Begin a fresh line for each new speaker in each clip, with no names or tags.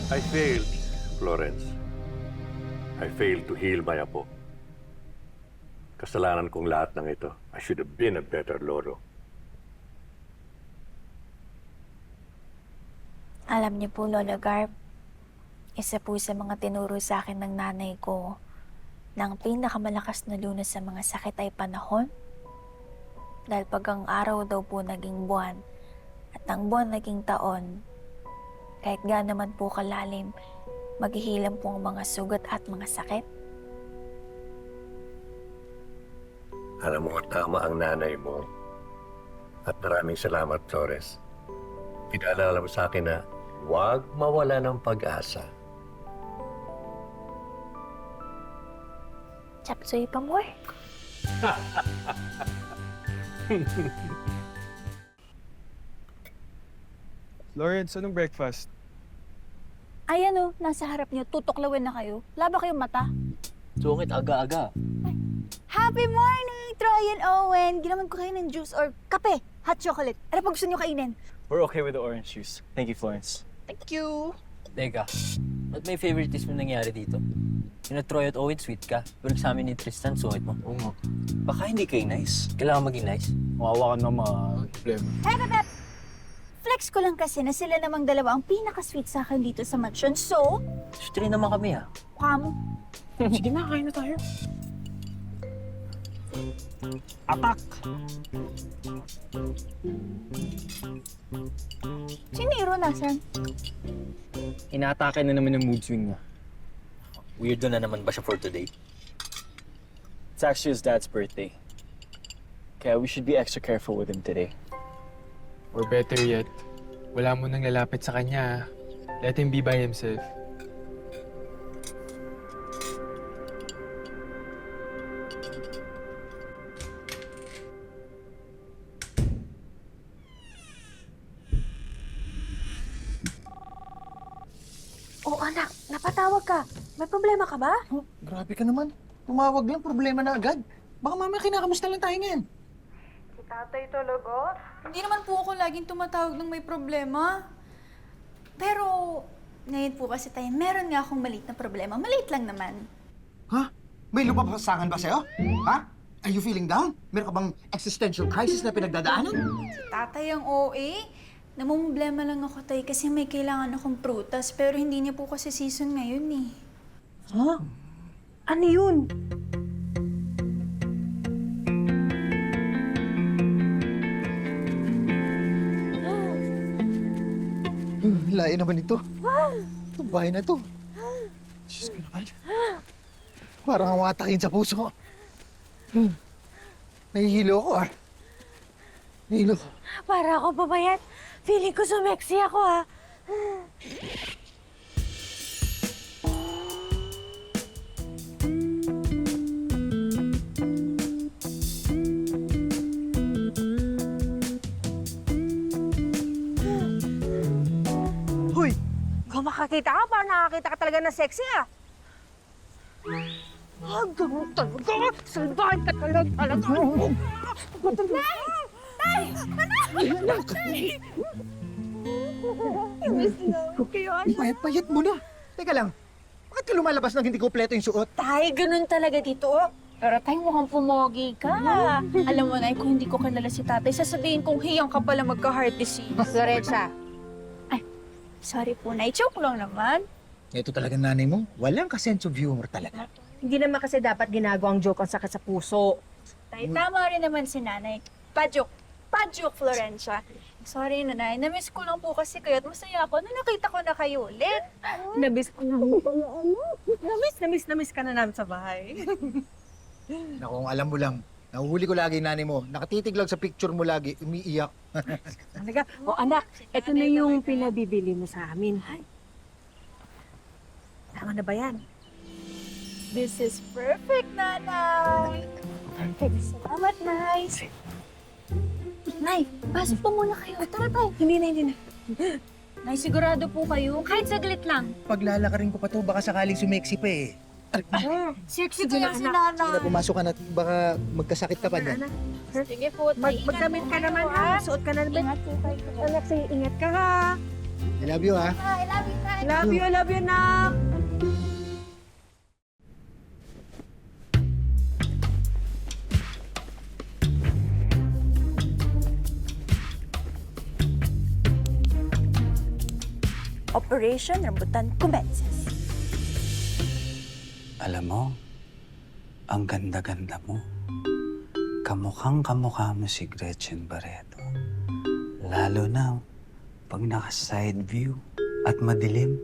I failed, Florence. I failed to heal my apo. Kasalanan kong lahat ng ito. I should have been a better lolo.
Alam niyo po, Lola Garb, isa po sa mga tinuro sa akin ng nanay ko na ang pinakamalakas na lunas sa mga sakit ay panahon. Dahil pag ang araw daw po naging buwan at ang buwan naging taon, kahit gaano naman po kalalim, maghihilang po ang mga sugat at mga sakit.
Alam mo, tama ang nanay mo. At maraming salamat, Flores. Pinaalala mo sa akin na huwag mawala ng pag-asa.
Chapsuy pa more.
Lawrence, anong breakfast?
Ayan o, nasa harap niyo, tutuklawin na kayo. Laba kayong mata.
Sungit aga-aga.
Happy morning, Troy and Owen! Ginaman ko kayo ng juice or kape, hot chocolate. Ano pa gusto niyo kainin?
We're okay with the orange juice. Thank you, Florence.
Thank you!
Teka, ba't may favoritism nangyari dito? Yung Troy at Owen, sweet ka. Pero sa amin ni Tristan, sungit mo.
Oo nga.
Baka hindi kayo nice. Kailangan maging nice.
Mawawa ka naman. Problema.
Pep! Flex ko lang kasi na sila namang dalawa ang pinaka-sweet sa akin dito sa mansion. So,
Stray naman kami ha.
come.
Sige na, kain na tayo. Atak!
Si Nero nasan?
Inaatake na naman yung mood swing niya.
Weirdo na naman ba siya for today?
It's actually his dad's birthday. Kaya we should be extra careful with him today. Or better yet, wala mo nang lalapit sa kanya. Let him be by himself.
Oh anak, napatawag ka. May problema ka ba?
Oh, grabe ka naman. Tumawag lang, problema na agad. Baka mamaya kinakamusta lang tayo ngayon.
Si tatay talaga?
Hindi naman po ako laging tumatawag ng may problema. Pero, ngayon po kasi tayo, meron nga akong maliit na problema. Maliit lang naman.
Ha? May lupapasangan ba sa'yo? Ha? Are you feeling down? Meron ka bang existential crisis na pinagdadaanan?
Si tatay ang OA. Namumblema lang ako tayo kasi may kailangan akong prutas. Pero hindi niya po kasi season ngayon eh.
Ha? Ano yun?
Layo naman ito. Itong bahay na to. Diyos ko naman. Parang umatakin sa puso ko. Nahihilo ako ah. Nahihilo.
Para ako babayat. Feeling ko sumeksi ako ha.
Hoy! Kung makakita ka, parang nakakita ka talaga ng sexy ah. Ah, ganun talaga. Salbahan ka talaga. Nay!
Payat-payat mo na. Teka lang, bakit ka lumalabas nang hindi kompleto yung suot?
Tay, ganun talaga dito.
Pero tayo mukhang pumogi ka. Alam mo na, kung hindi ko kilala si tatay, sasabihin kong hiyang ka pala magka-heart disease.
Lorenza.
Sorry po, Nay. Joke lang naman.
Ito talagang nanay mo. Walang ka-sense of humor talaga.
Hindi naman kasi dapat ginagawang joke ang sakit sa puso.
Tay, tama rin naman si nanay. Pajoke. Pajoke, Florencia. Sorry, nanay. Namiss ko lang po kasi kayo at masaya ako na nakita ko na kayo ulit.
Namiss ko na. Namiss ka na namin sa bahay.
Naku, kung alam mo lang, nahuhuli ko lagi yung nanay mo. Nakatitig lang sa picture mo lagi, umiiyak.
Talaga. O anak, ito na yung pinabibili mo sa amin. Tama na ba yan?
This is perfect, nanay. Perfect. Salamat, Nay. Nay, pasok po muna kayo. Tara tayo.
Hindi na.
Nay, sigurado po kayo. Kahit saglit lang.
Paglalakarin ko pa to, baka sakaling sumeksi pa eh.
Sexy
Sige
kaya
na,
si
anak.
Sige na,
nanay.
pumasok ka na, baka magkasakit ka pa niyan.
Sige po, tay.
Magdamit ka naman ha. Suot ka na naman.
Ingat po tayo.
Anak, sige, ingat ka ha.
I love you, ha?
I love you, Nay.
Love you, nak.
Operation Rambutan commences.
Alam mo, ang ganda-ganda mo. Kamukhang kamukha mo si Gretchen Barreto. Lalo na pag naka-side view at madilim.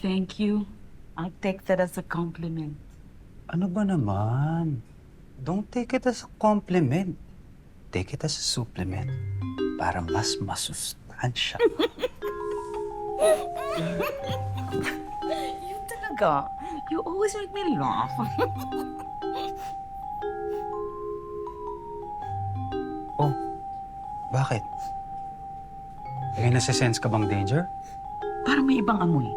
Thank you. I'll take that as a compliment.
Ano ba naman? Don't take it as a compliment. Take it as a supplement para mas masustansya.
You talaga. You always make me laugh.
Oh, bakit? May nasa-sense ka bang danger?
Parang may ibang amoy.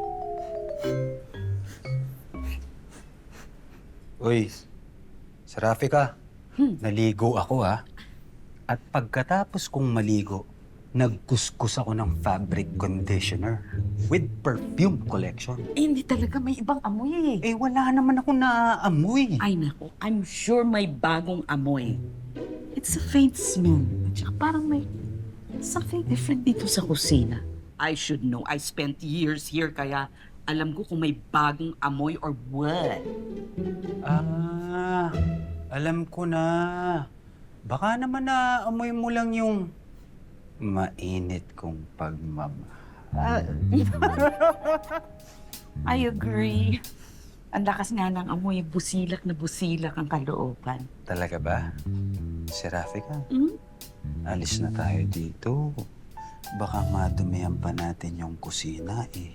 Uy, si Rafika, naligo ako ha. At pagkatapos kong maligo, nagkuskus ako ng fabric conditioner with perfume collection.
Eh, hindi talaga may ibang amoy eh.
Eh, wala naman ako naaamoy.
Ay nako, I'm sure may bagong amoy. It's a faint smell. At saka parang may something different dito sa kusina. I should know. I spent years here kaya alam ko kung may bagong amoy or what.
Ah, alam ko na. Baka naman naamoy mo lang yung mainit kong pagmamahal.
I agree. Ang lakas nga ng amoy, busilak na busilak ang kalooban.
Talaga ba? Si Rafika,
Hmm?
alis na tayo dito. Baka madumihan pa natin yung kusina eh.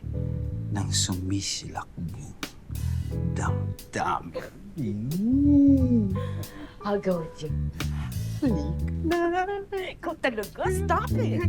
Nang sumisilak mo. Dam-dam.
I'll go with you. Ikaw talaga, stop it.